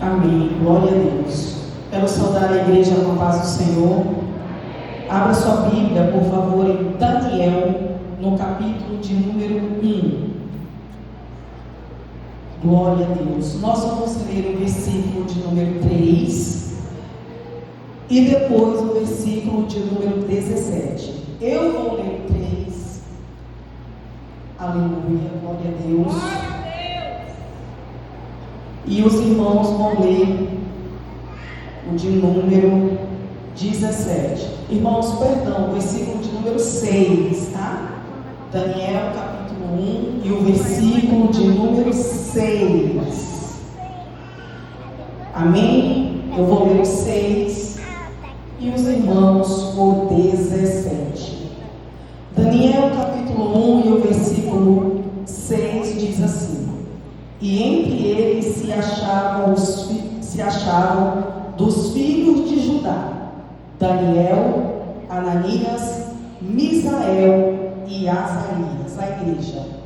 Amém. Glória a Deus. Quero saudar a igreja com a paz do Senhor. Abra sua Bíblia, por favor, em Daniel, no capítulo de número 1. Glória a Deus. Nós vamos ler o versículo de número 3 e depois o versículo de número 17. Eu vou ler o 3. Aleluia. Glória a Deus. E os irmãos vão ler o de número 17. Irmãos, perdão, o versículo de número 6, tá? Daniel, capítulo 1, e o versículo de número 6. Amém? Eu vou ler o 6 e os irmãos o 17. Daniel, capítulo 1, e o versículo 6 diz assim: E entre eles se achavam dos filhos de Judá, Daniel, Ananias, Misael e Azarias. A igreja.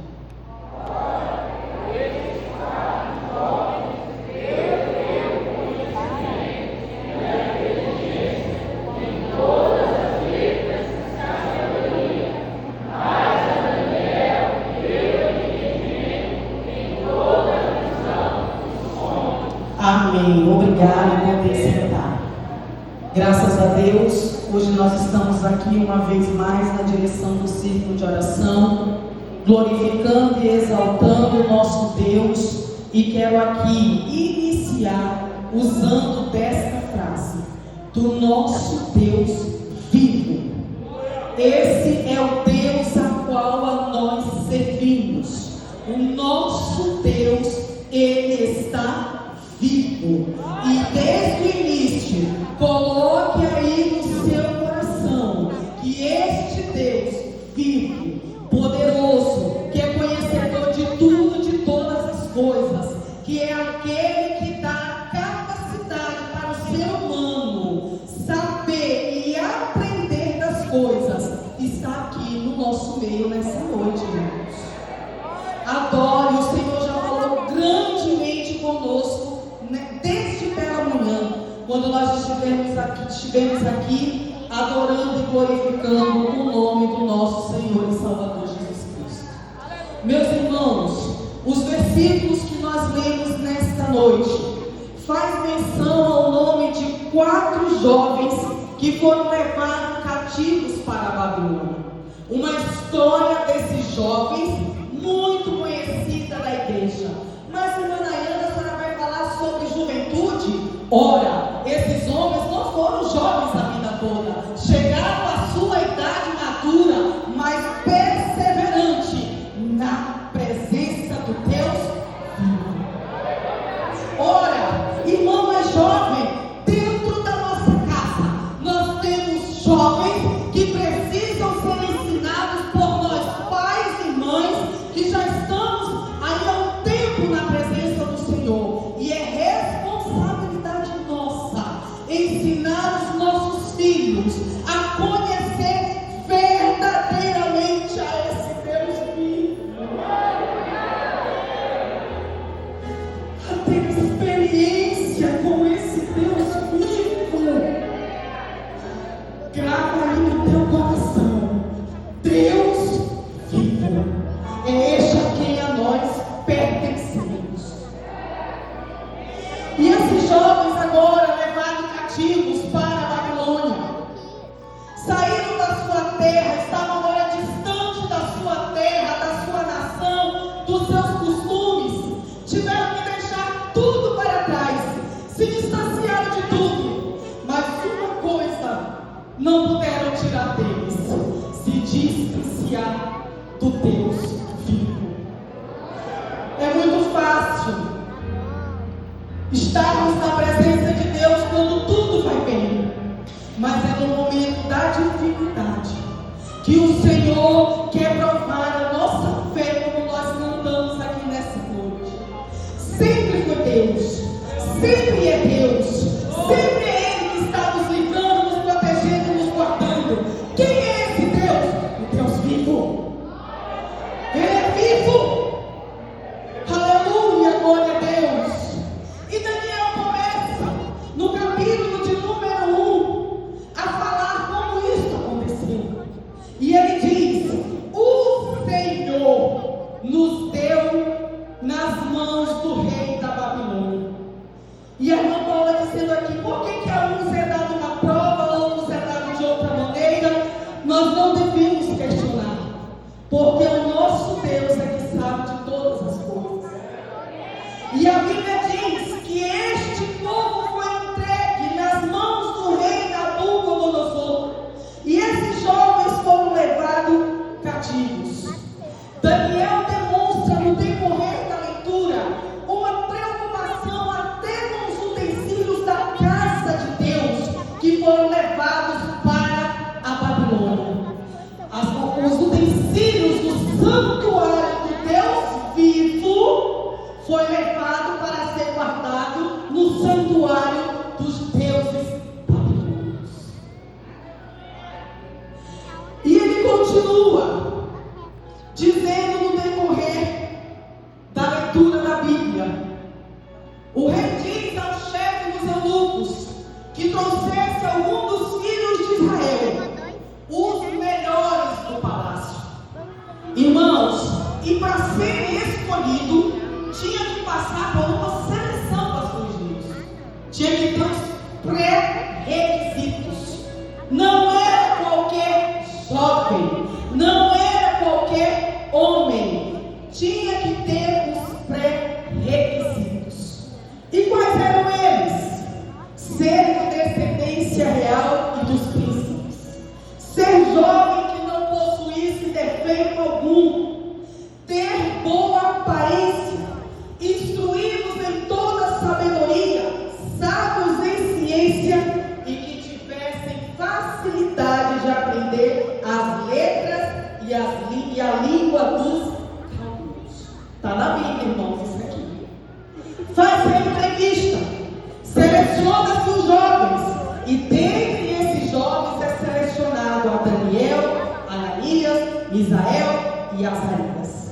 Amém. Obrigado por poder sentar. Graças a Deus, hoje nós estamos aqui uma vez mais na direção do círculo de oração, glorificando e exaltando o nosso Deus, e quero aqui iniciar usando desta frase: do nosso Deus vivo. Esse é o Deus a qual a nós servimos. O nosso Deus, Ele está vivo. E desde o início, coloque aí no seu coração que este Deus vivo, poderoso, que é conhecedor de tudo, de todas as coisas, que é aquele que dá capacidade para o ser humano saber e aprender das coisas, está aqui no nosso meio nessa noite, irmãos. Adore, o Senhor já falou grandemente conosco desde pela manhã, quando nós estivemos aqui adorando e glorificando o nome do nosso Senhor e Salvador Jesus Cristo. Meus irmãos, os versículos que nós lemos nesta noite faz menção ao nome de 4 jovens que foram levados cativos para a Babilônia. Uma história desses jovens muito conhecida da igreja. Mas, irmã Nayana, a senhora vai falar sobre juventude? Ora, esses homens não foram jovens a vida toda. Chegaram à sua idade madura, mas perseverante na presença do Deus vivo. Ora, irmão é jovem, dentro da nossa casa, nós temos jovens que precisam ser ensinados por nós, pais e mães, que já estamos aí há um tempo na presença do Senhor, e é responsabilidade nossa ensinar os nossos filhos a conhecer verdadeiramente a esse Deus vivo, a ter experiência com esse Deus vivo. Grava aí no teu coração: Deus vivo é este a quem a nós pertencemos. E esses jovens agora levados cativos para a Babilônia, saíram da sua terra, estavam agora distante da sua terra, da sua nação, dos seus costumes, tiveram que deixar tudo para trás, se distanciaram de tudo, mas uma coisa não puderam tirar deles: se distanciar do Deus vivo. É muito fácil estarmos na presença de Deus quando tudo vai bem, mas é no momento da dificuldade que o Senhor quer provar a nossa fé, como nós cantamos aqui nessa noite. Sempre foi Deus, sempre é Deus, sempre é Ele que está nos livrando, nos protegendo, nos guardando. Quem é esse Deus? O Deus vivo. Ele é vivo. Aleluia, glória a Deus. E a Bíblia diz que este povo foi entregue nas mãos do rei Nabucodonosor. E esses jovens foram levados cativos. Daniel demonstra no decorrer da leitura uma preocupação até com os utensílios da casa de Deus que foram levados para a Babilônia. Os utensílios do santuário do Deus vivo foi levado para ser guardado no santuário dos deuses babilônicos. E ele continua dizendo no decorrer da leitura da Bíblia: o rei diz ao chefe dos eunucos que trouxesse algum dos filhos de Israel, os melhores do palácio. Irmãos, e para ser escolhido, tinha que passar por uma seleção, pastores Gilson. Tinha que ter os pré-requisitos. Não era qualquer jovem, não era qualquer homem. Tinha que ter os pré-requisitos. E quais eram eles? Ser de descendência real e dos príncipes. Ser jovem que não possuísse defeito algum. Ter boa aparência. Instruídos em toda sabedoria. Sábios em ciência. E que tivessem facilidade de aprender as letras e a língua dos caldeus. Está na Bíblia, irmãos, isso aqui. Faz a entrevista. Seleciona-se os jovens. E dentre esses jovens é selecionado a Daniel, Ananias, Misael e Azarias.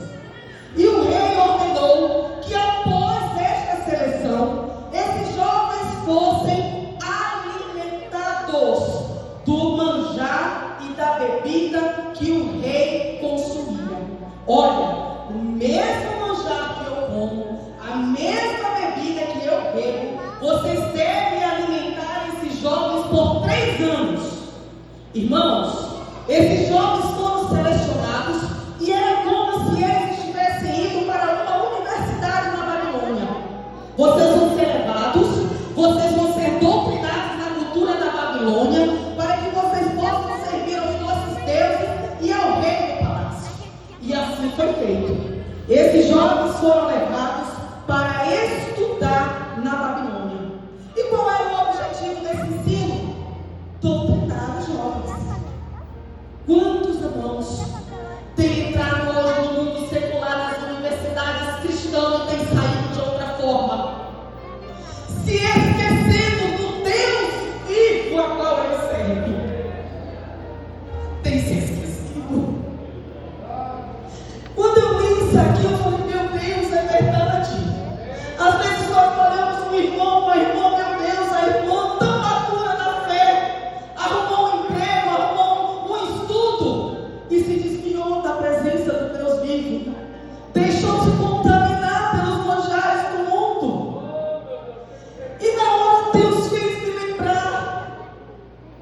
E o rei ordenou que após esta seleção, esses jovens fossem alimentados do manjar e da bebida que o rei consumia. Olha, o mesmo manjar que eu como, a mesma bebida que eu bebo, vocês devem alimentar esses jovens por 3 anos. Irmãos, esses jovens foram selecionados e era como se eles estivessem indo para uma universidade na Babilônia. Vocês vão ser levados, vocês vão ser doutrinados na cultura da Babilônia, para que vocês possam servir aos nossos deuses e ao rei do palácio. E assim foi feito. Esses jovens foram levados para estudar na Babilônia. E qual era o objetivo desse ensino? Doutrinar os jovens. Quantos irmãos têm entrado hoje no mundo secular, nas universidades cristãs, e têm saído de outra forma, se esquecendo do Deus vivo a qual ele serve? Tem se esquecido. Quando eu li isso aqui, eu falei: meu Deus, é verdade. Às vezes nós olhamos um irmão, uma irmã, meu Deus, a irmã tão madura na fé, arrumou um emprego, arrumou um estudo e se desviou da presença do Deus vivo. Deixou-se contaminar pelos manjares do mundo. E na hora Deus fez me lembrar,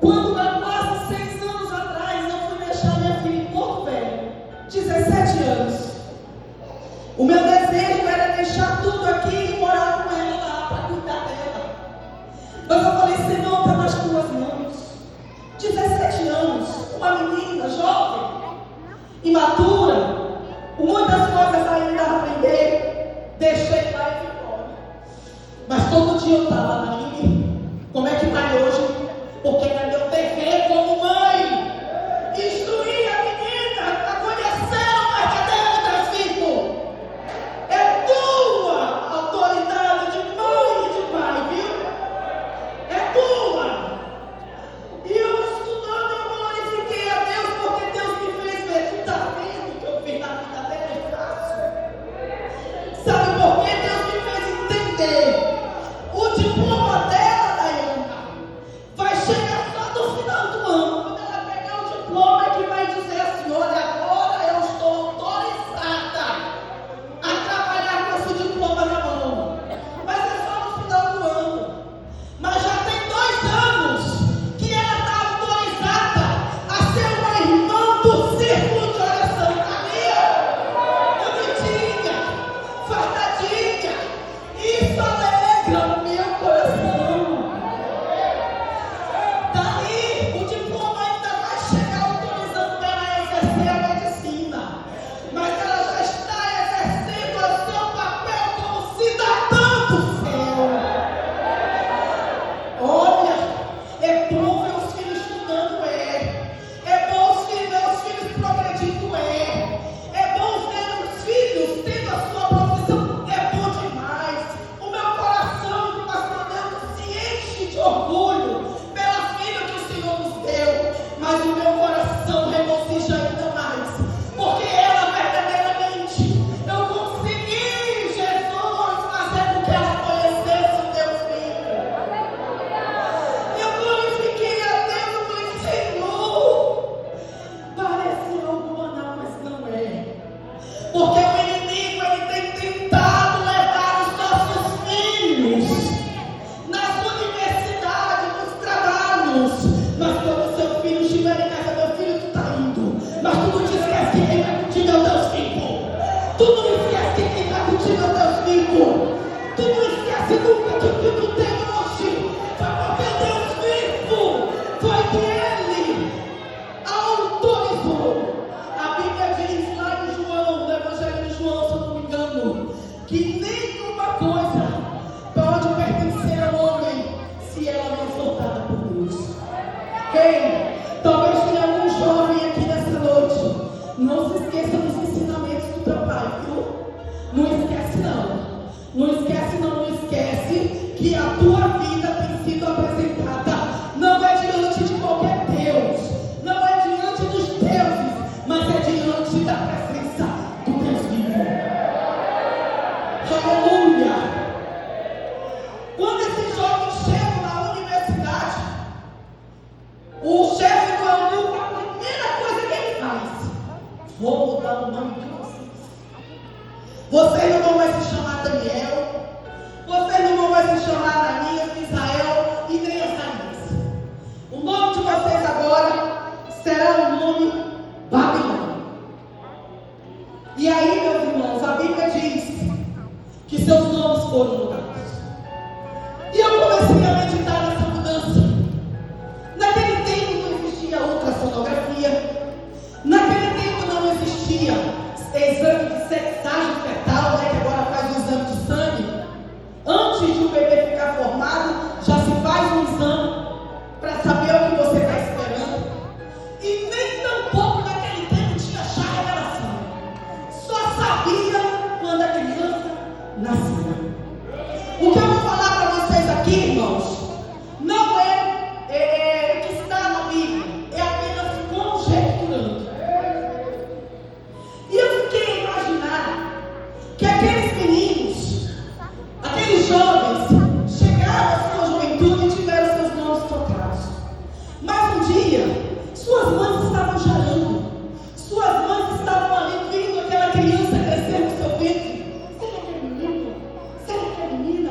quando há quase 6 anos atrás eu fui deixar minha filha em Porto Velho, 17 anos. O meu desejo era deixar tudo aqui e morar com ela lá para cuidar dela. Mas eu falei: Senhor, está nas tuas mãos. 17 anos, uma menina jovem, imatura, com muitas coisas ainda a aprender. Deixei lá e fui embora. Mas todo dia eu estava lá: Lili, como é que vai hoje? Porque é meu dever como mãe. Instruir a menina a conhecer o verdadeiro Deus vivo. É tua autoridade de mãe e de pai, viu? É tua. E eu estudando, eu glorifiquei a Deus, porque Deus me fez ver. Tu está vendo que eu fiz na vida dela é fácil? Sabe por que Deus me fez entender? O diploma dela, Daiana, vai chegar só foram mudados. E eu comecei a meditar nessa mudança. Naquele tempo não existia ultrassonografia. Naquele tempo não existia exame de estágio fetal, né, que agora faz o exame de sangue. Antes de o bebê ficar formado, já se faz um exame para saber o que você está esperando. E nem tampouco naquele tempo tinha chá revelação. Só sabia quando a criança nascia. O que eu vou falar para vocês aqui, irmãos, não é o que está na Bíblia, é apenas conjecturando. E eu fiquei a imaginar que aqueles meninos, aqueles jovens, chegaram à sua juventude e tiveram seus nomes trocados. Mas um dia, suas mães estavam chorando, suas mães estavam ali vendo aquela criança crescer no seu ventre. Será que é menino? Será que é menina?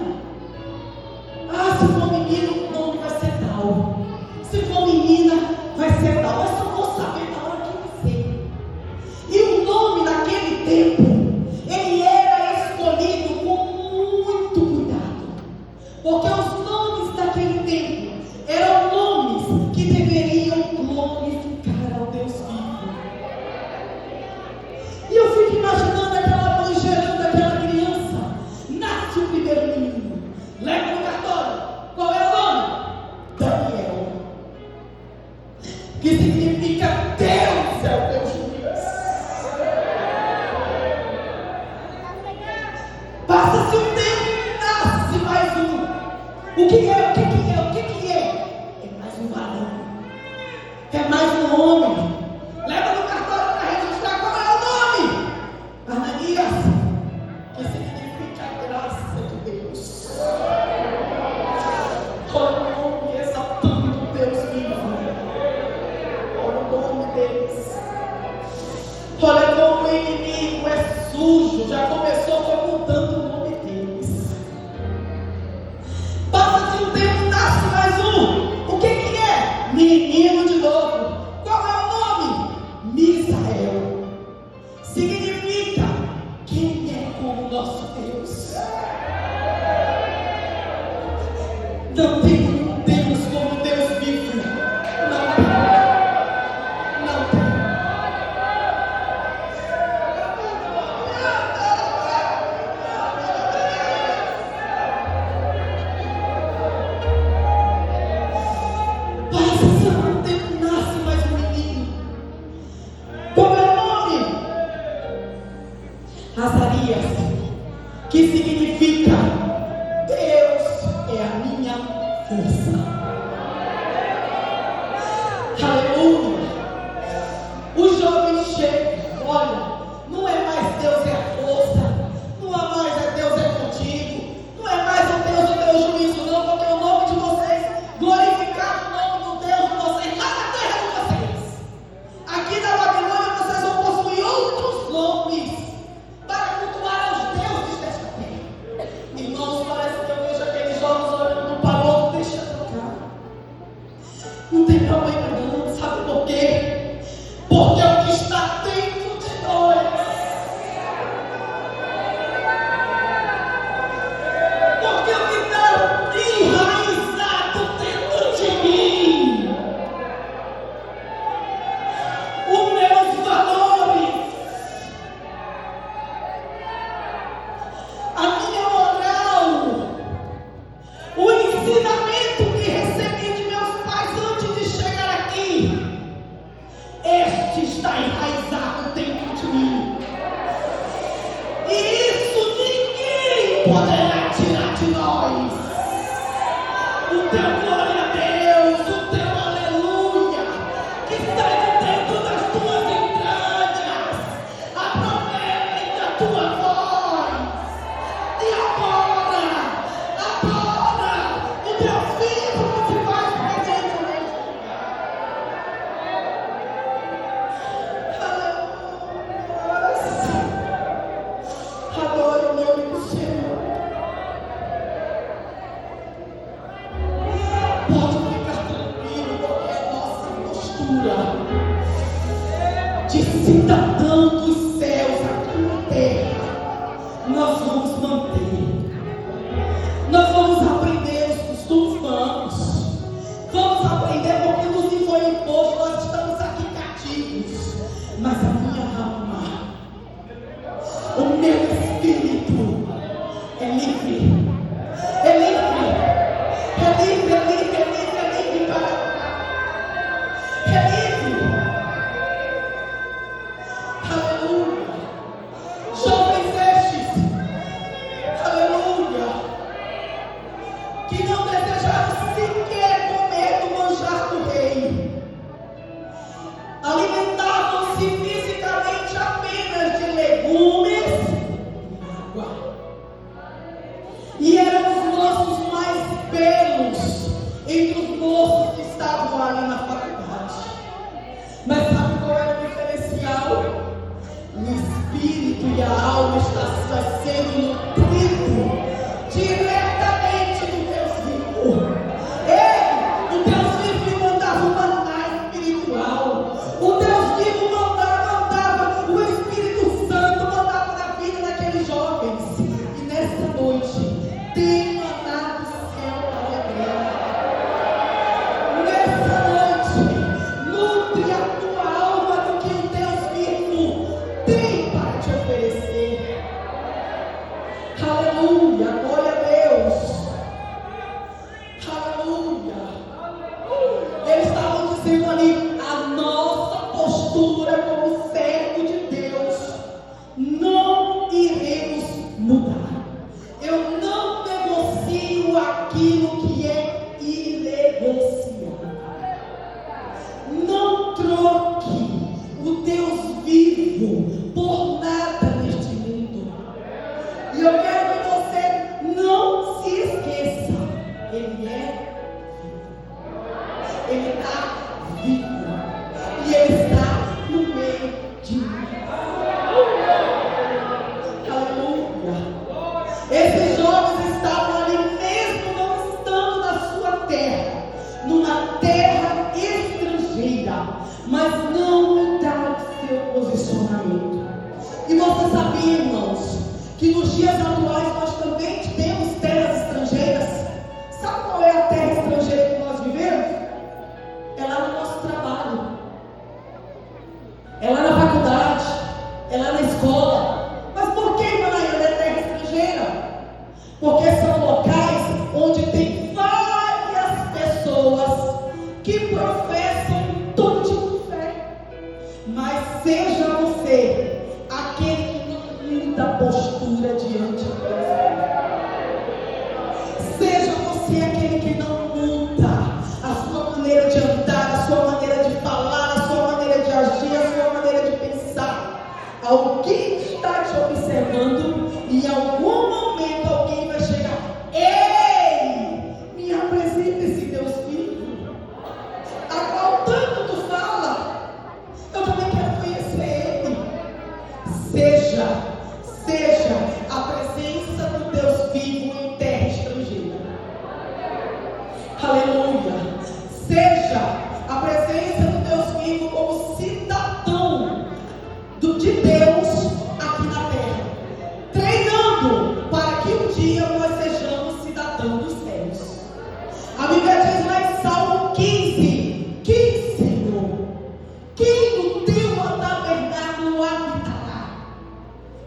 Ah, se for menino, o nome vai ser tal. Se for menina, vai ser tal. Eu só vou saber na hora que vai ser. E o nome naquele tempo, ele era escolhido com muito cuidado. Porque os nomes daquele tempo eram nomes que deveriam glorificar ao Deus vivo. E eu fico imaginando aquela mãe gerando aquela criança. Nasce o primeiro menino. Leva no cartório. Qual é o nome? Daniel. Que significa Deus é o teu juiz. Passa-se um tempo, nasce mais um. O que é? É mais um varão. É mais um homem. Leva no cartório para registrar. Qual é o nome? Ananias. Que significa graça de Deus. Olha o nome exaltando Deus vivo. Olha o nome deles. Olha como o inimigo é sujo. Já começou ocultando o nome deles. Passa-se um tempo, nasce mais um. O que é? Menino de novo. Qual é o nome? Misael. Significa quem é como nosso Deus. Não tem um Deus como Deus vivo. Não tem. Não tem. Passa-se um tempo, nasce mais um menino. Qual é o nome? Azarias, que significa Deus é a minha força. Aleluia. Os jovens chegam, olha, não é mais Deus é a força, não é mais Deus é contigo, não é mais o Deus do teu juízo, não, porque o nome de vocês, glorificar o nome do Deus de vocês lá na terra de vocês. Aqui na Babilônia vocês vão possuir outros nomes para cultuar aos deuses desta terra. Irmãos, parece que eu vejo aqueles jovens olhando para o outro, deixa eu trocar. Não tem problema não, sabe por quê? Porque o que está dentro de nós, porque o que está enraizado dentro de mim, os meus valores, a minha moral, o ensinamento que recebi de meus pais antes de chegar aqui, este está enraizado dentro de mim. E isso ninguém poderá tirar de nós. O teu glória a Deus, o teu aleluia, que sai de dentro das tuas entranhas, a promessa da tua voz. E agora, o teu filho que se faz presente neste lugar. Adore o nome do Senhor. Pode ficar tranquilo, porque é nossa postura de cidadão dos céus aqui na terra nós vamos manter. livre. É livre. É livre, é livre, é livre, é livre para. É livre. Aleluia. Jovens estes. Aleluia. Que não desejaram sequer comer do manjar do rei. Alimentavam-se fisicamente apenas de legumes e água. E eram os moços mais belos entre os moços que estavam ali na faculdade. Mas sabe qual era o diferencial? O espírito e a alma estavam sendo nutridos diretamente do Deus vivo. Ele, o Deus vivo, mandava o maná espiritual. O Deus vivo mandava o Espírito Santo, mandava na vida daqueles jovens. E nesta noite, tem maná do céu para beber. Nessa noite, nutre a tua alma do que o Deus vivo tem para te oferecer. Aleluia, glória a Deus. Aleluia. Eles estavam dizendo ali, a nossa postura como servo de Deus, não iremos mudar. Eu não negocio aquilo que é inegociável. Não troque o Deus vivo por nada neste mundo. E eu quero que você não se esqueça. Ele é vivo. Ele está vivo. E Ele está no meio de nós. Aleluia. Esses jovens estavam ali mesmo não estando na sua terra, numa terra estrangeira, mas não mudaram seu posicionamento. E você sabia, irmãos, que nos dias atuais nós também temos terras estrangeiras? Sabe qual é a terra estrangeira que nós vivemos? É lá no nosso trabalho, é lá na faculdade, é lá na escola. Mas por que, Manaíra, é terra estrangeira? Porque são locais onde tem várias pessoas que professam todo tipo de fé. Mas seja você aquele que não muda a postura diante de Deus. Seja você aquele que não muda a sua maneira de andar, a sua maneira de falar, a sua maneira de agir, a sua maneira de pensar. Alguém está te observando e em algum momento alguém vai chegar. Ei, me apresenta esse Deus vivo, a qual tanto tu fala. Eu também quero conhecer Ele. Seja a presença do Deus vivo em terra estrangeira. Aleluia. Seja a presença do Deus vivo como cidadão de Deus aqui na terra, treinando para que um dia nós sejamos cidadãos dos céus. A Bíblia diz lá em Salmo 15, Senhor, quem no teu tabernáculo habitará?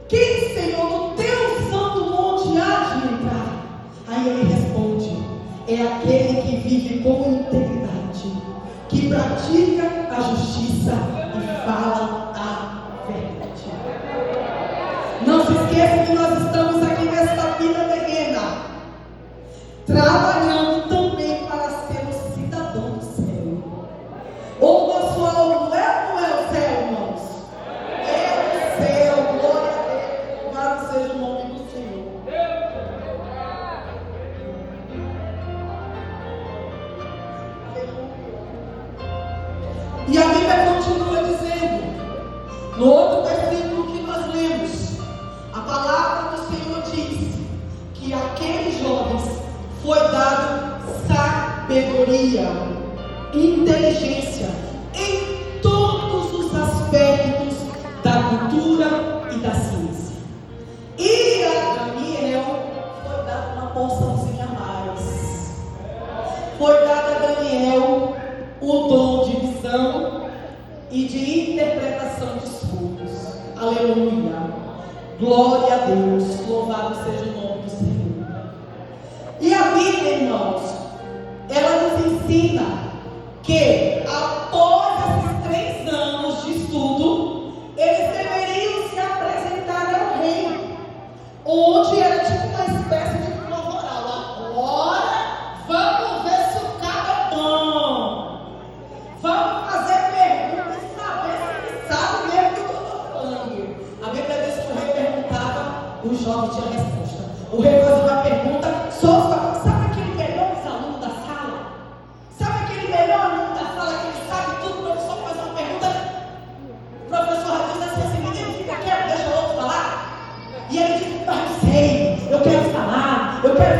Quem, Senhor, no teu santo monte há de entrar? Aí ele responde, é aquele que vive com integridade, que pratica a justiça e fala a verdade. Não se esqueça que nós estamos aqui nesta vida terrena, trabalhando também para sermos cidadãos do céu. O nosso alvo não é o céu, irmãos. É o céu, glória a Deus, louvado seja o nome do Senhor. E a Bíblia continua dizendo, no outro versículo que nós lemos, a palavra do Senhor diz que àqueles jovens foi dado sabedoria, inteligência em todos os aspectos da cultura e da ciência. E a Daniel foi dada uma porçãozinha a mais. Foi dada a Daniel o dom de visão e de interpretação de sonhos. Aleluia. Glória a Deus. Louvado seja o nome do Senhor.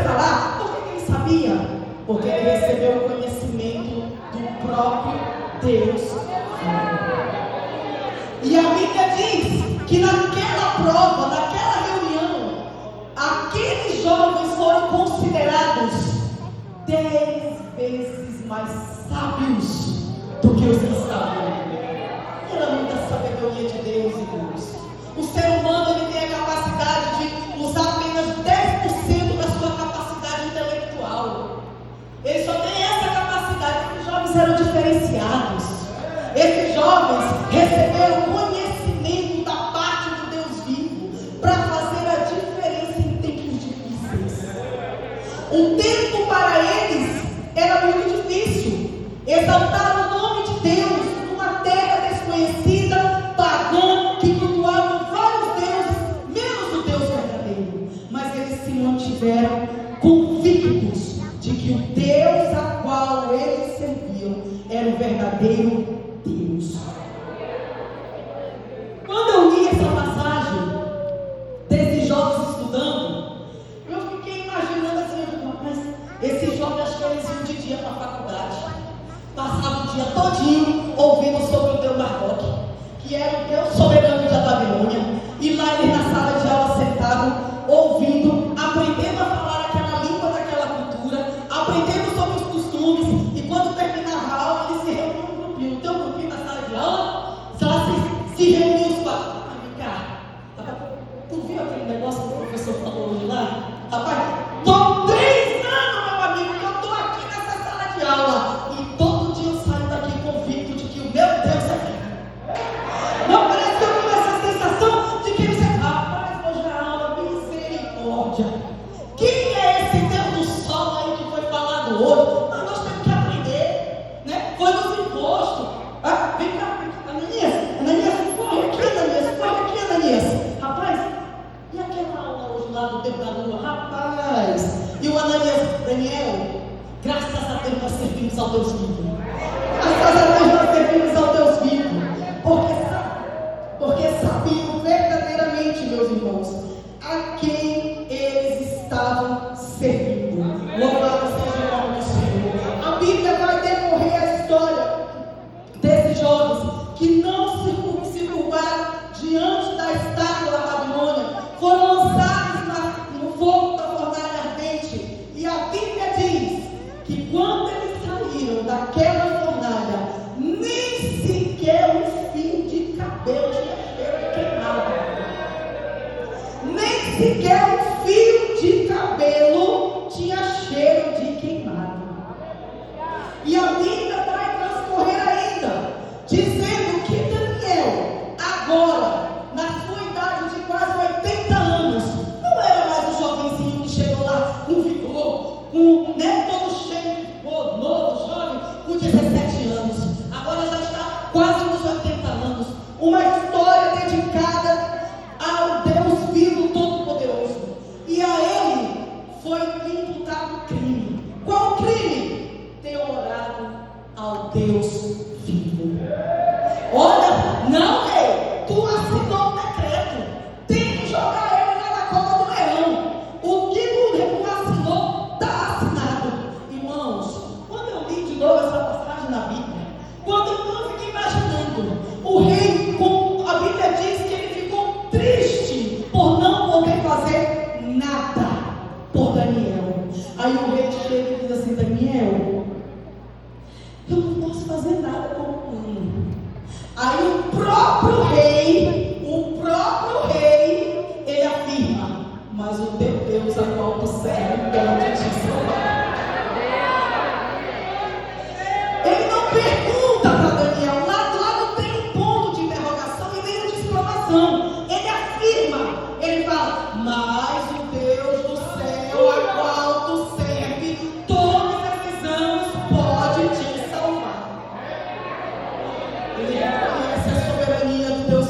falar, por que ele sabia? Porque ele recebeu o conhecimento do próprio Deus. E a Bíblia diz que naquela prova, naquela reunião, aqueles jovens foram considerados 10 vezes mais sábios do que os que estavam. Era muita sabedoria de Deus, irmãos. O ser humano, ele tem a capacidade de usar apenas 10% da sua capacidade intelectual. Ele só tem essa capacidade. Os jovens eram diferenciados. Esses jovens receberam conhecimento da parte do Deus vivo para fazer a diferença em tempos difíceis. O tempo para eles era muito difícil. Exaltar o nome de Deus numa terra desconhecida, pagã, que cultuava vários deuses, menos o Deus verdadeiro. Mas eles se mantiveram convictos de que o Deus a qual eles serviam era o verdadeiro Deus. Quando eu li essa passagem desses jovens estudando, eu fiquei imaginando assim, mas esses jovens, acho que eles iam de dia para a faculdade, passavam o dia todinho ouvindo sobre o Deus Marduk, que era o Deus soberano da Babilônia, e lá eles na sala de aula sentados, ouvindo, aprendendo a falar aquela língua daquela cultura, aprendendo sobre os costumes, e quando terminava a aula, eles se reuniam no grupinho. O teu grupinho na sala de aula, se reuniam os quatro. Ah, vem cá, tu viu aquele negócio que o professor falou hoje lá? Rapaz, tô 3 anos, meu amigo, que eu tô aqui nessa sala de aula, e todo dia eu saio daqui convicto de que o meu Deus é vivo. Não parece que eu tenho essa sensação de que você, rapaz, hoje a aula, misericórdia. Quem é esse Deus do sol aí que foi falado hoje? Mas nós temos que aprender, né? Foi nos impostos. Vem cá, Ananias, corre aqui, Ananias. Rapaz, e aquela aula hoje lá do Deus da Lua? Rapaz, e o Ananias, Daniel, graças a Deus nós servimos ao Deus vivo. Graças a Deus nós servimos ao Deus vivo. Porque sabiam verdadeiramente, meus irmãos, a quem eles estavam servindo. Louvado seja o nome do Senhor. A Bíblia vai decorrer a história desses jovens que não se curvaram diante da estátua da Babilônia, foram lançados no fogo da fornalha ardente. E a Bíblia diz que quando eles saíram daquela fornalha, nem sequer um fio de cabelo tinha cheiro de queimado. Nem sequer um fio de cabelo tinha cheiro de queimado. E a Bíblia vai transcorrer ainda, dizendo que Daniel, agora, na sua idade de quase 80 anos, não era mais um jovenzinho que chegou lá com vigor, todo cheio de vigor, novo, jovem, com 17 anos. Agora já está quase nos 80 anos. Uma história dedicada ao Deus vivo todo-poderoso. E a ele foi imputado crime. Qual crime? Ter orado ao Deus vivo. Olha, não, rei, tu assinou um decreto, tem que jogar ele lá na cova do leão. O que tu assinou, está assinado. Irmãos, quando eu li de novo essa passagem na Bíblia, quando eu fiquei imaginando, o rei, a Bíblia diz que ele ficou triste por não poder fazer nada por Daniel. Aí o rei chega e diz assim: Daniel, eu não posso fazer nada com o mundo. Aí o próprio rei, ele afirma: mas o teu Deus a qual tu serve pode te salvar. Ele não pergunta para Daniel, lá não tem um ponto de interrogação e nem de exclamação. Ele afirma, ele fala: mas o Deus do céu a qual tu serve todos esses anos pode te salvar. Ele reconhece a soberania do Deus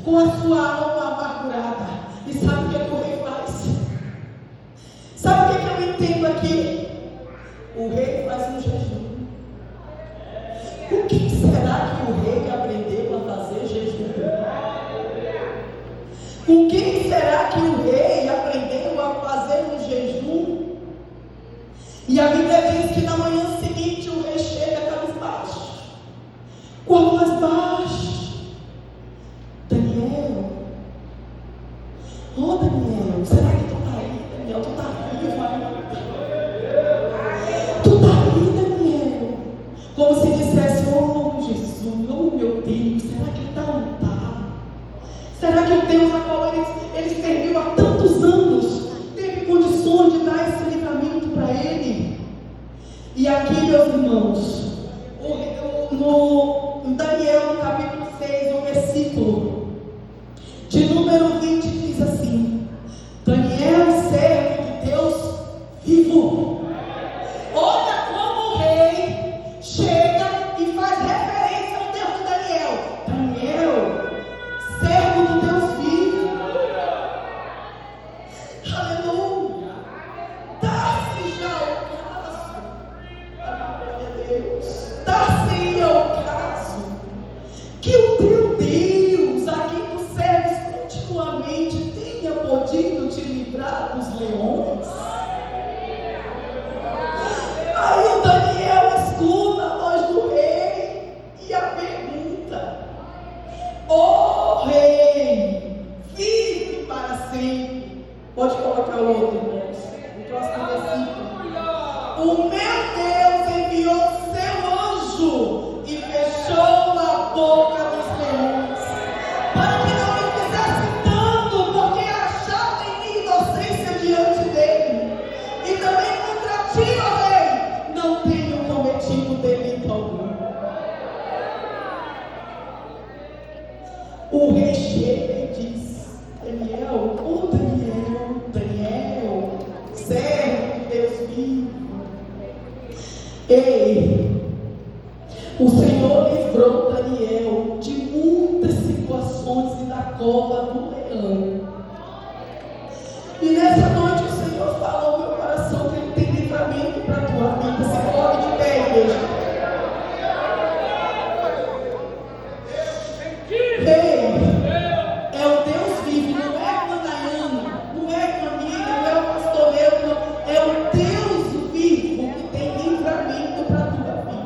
com a sua alma amargurada. E sabe o que o rei faz? Sabe o que eu entendo aqui? O rei faz um jejum. O que será que o rei aprendeu a fazer jejum? Com quem será que o rei aprendeu a fazer um jejum? E a Bíblia diz que na manhã seguinte o rei chega cabisbaixo. Cabisbaixo. Daniel. Oh, Daniel, será que tu está aí, Daniel? Tu está vivo ainda? Tu está aí, Daniel? Como se dissesse, oh Jesus, oh meu Deus, será que ele está ou não está? Será que o Deus a qual ele serviu há tantos anos teve condições de dar esse livramento para ele? E aqui, meus irmãos, no Daniel, no capítulo 6, no versículo de número 20, diz assim: Daniel, servo de Deus vivo. Olha como o rei chega e faz referência ao Deus de Daniel. Daniel, servo do Deus vivo. Aleluia. Dá-se já o caso. Deus, dá-se ao caso que o teu Deus, a quem tu serves continuamente, tenha podido te livrar dos leões. Aí o Daniel escuta a voz do rei e a pergunta: ó rei, vive para sempre. Pode colocar o outro, irmãos. O próximo versículo. O meu Deus enviou seu anjo e fechou a boca dos leões, para que não me fizesse tanto, porque achava em mim inocência diante dele. E também contra ti, ó rei, não tenho cometido delito algum. O rei chega e diz: Daniel, oh Daniel, Daniel, servo de Deus vivo. Ei, o Senhor livrou Daniel de muitas situações e da cova do leão. E nessa noite o Senhor falou ao meu coração que Ele tem livramento para a tua vida. Se coloque de pé, igreja. Ei, é o Deus vivo, não é Manaiana, não é família, não é o pastoreiro, não. É o Deus vivo que tem livramento para a tua vida.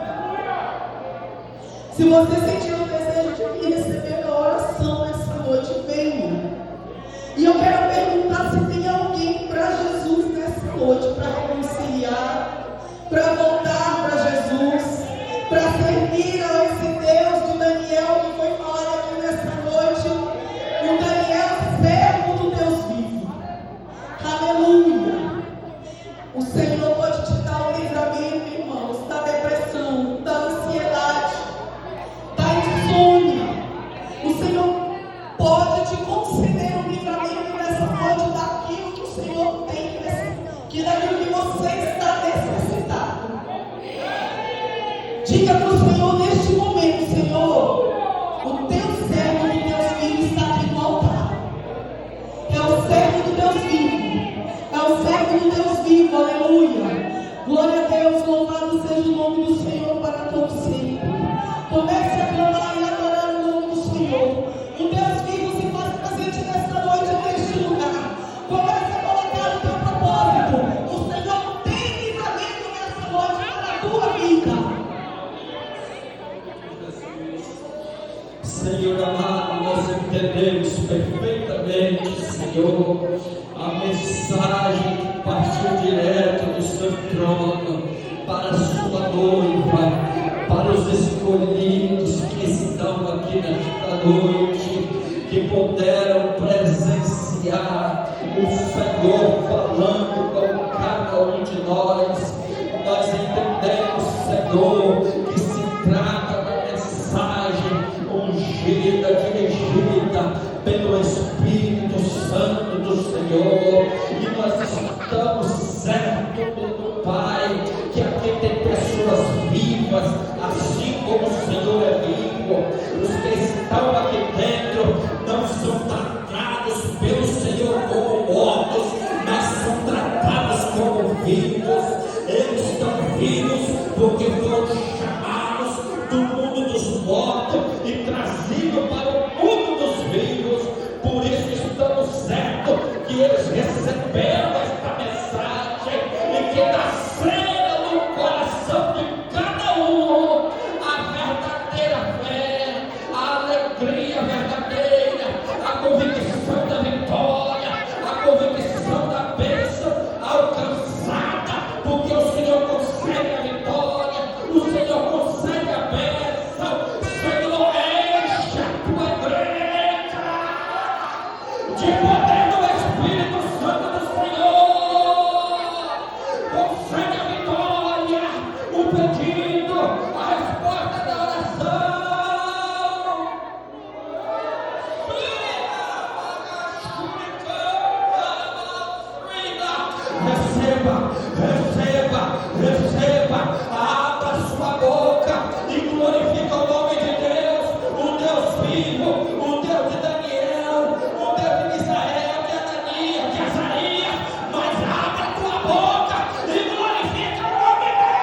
Se você sentir o desejo de vir receber a oração nessa noite, venha. E eu quero perguntar se tem alguém para Jesus nessa noite, para reconciliar, para voltar para Jesus, para servir a esse Deus do Daniel que foi falado aqui nessa noite. O Daniel, servo do Deus vivo. Aleluia. O Senhor pode te dar o livramento, irmãos, da depressão, da ansiedade, da insônia. O Senhor pode te conceder um livramento nessa noite daquilo que o Senhor tem, que daquilo que você está necessitado. Diga para o Senhor neste momento: Senhor, o teu servo do Deus vivo está aqui no altar. É o servo do Deus vivo. É o servo do Deus vivo. Aleluia. Glória a Deus. Louvado seja o nome do Senhor para todos sempre. Comece a clamar e adorar o nome do Senhor. O Deus vivo se faz presente nesta noite, neste lugar. Comece a colocar o teu propósito. O Senhor tem livramento nesta noite para a tua vida. Senhor amado, nós entendemos perfeitamente, Senhor, a mensagem que partiu direto do seu trono para a sua noiva, para os escolhidos que estão aqui nesta noite, que puderam presenciar o Senhor falando com cada um de nós. Nós entendemos, Senhor, que se trata da mensagem ungida, dirigida pelo Espírito Santo do Senhor, e nós estamos certos do Pai, que aqui tem pessoas vivas, assim como o Senhor é vivo. Os que estão aqui dentro não de poder do Espírito Santo do Senhor. Concede a vitória, o pedido, a resposta da oração. Receba, receba, receba. Abra sua boca e glorifica o nome de Deus, o Deus vivo, o Deus de Daniel, o Deus de Misael, de Ananias, de Azarias. Mas abra tua boca e glorifica o nome dele.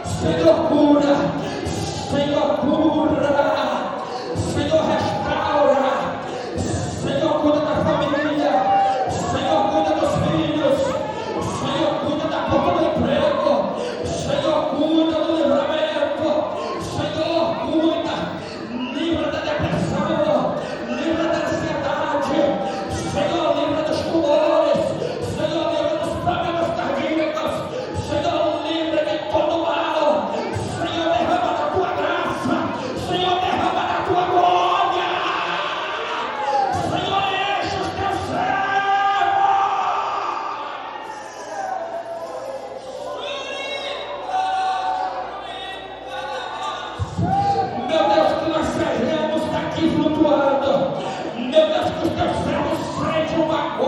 Senhor, cura. Senhor, cura. Senhor, restaura. Senhor, cuida da família. Senhor, cuida dos filhos. Senhor, cuida da porta do emprego. Senhor, cuida do livramento. Senhor, cuida. Livra da depressão. Livra da ansiedade. Senhor, livra dos tumores. Senhor, livra dos problemas cardíacos. Senhor, livra de todo mal. Senhor, derrama da tua graça. Senhor, derrama da tua glória. Senhor, enche os teus servos. Meu Deus, que nós sejamos daqui flutuando. Meu Deus, que os teus servos sejam agora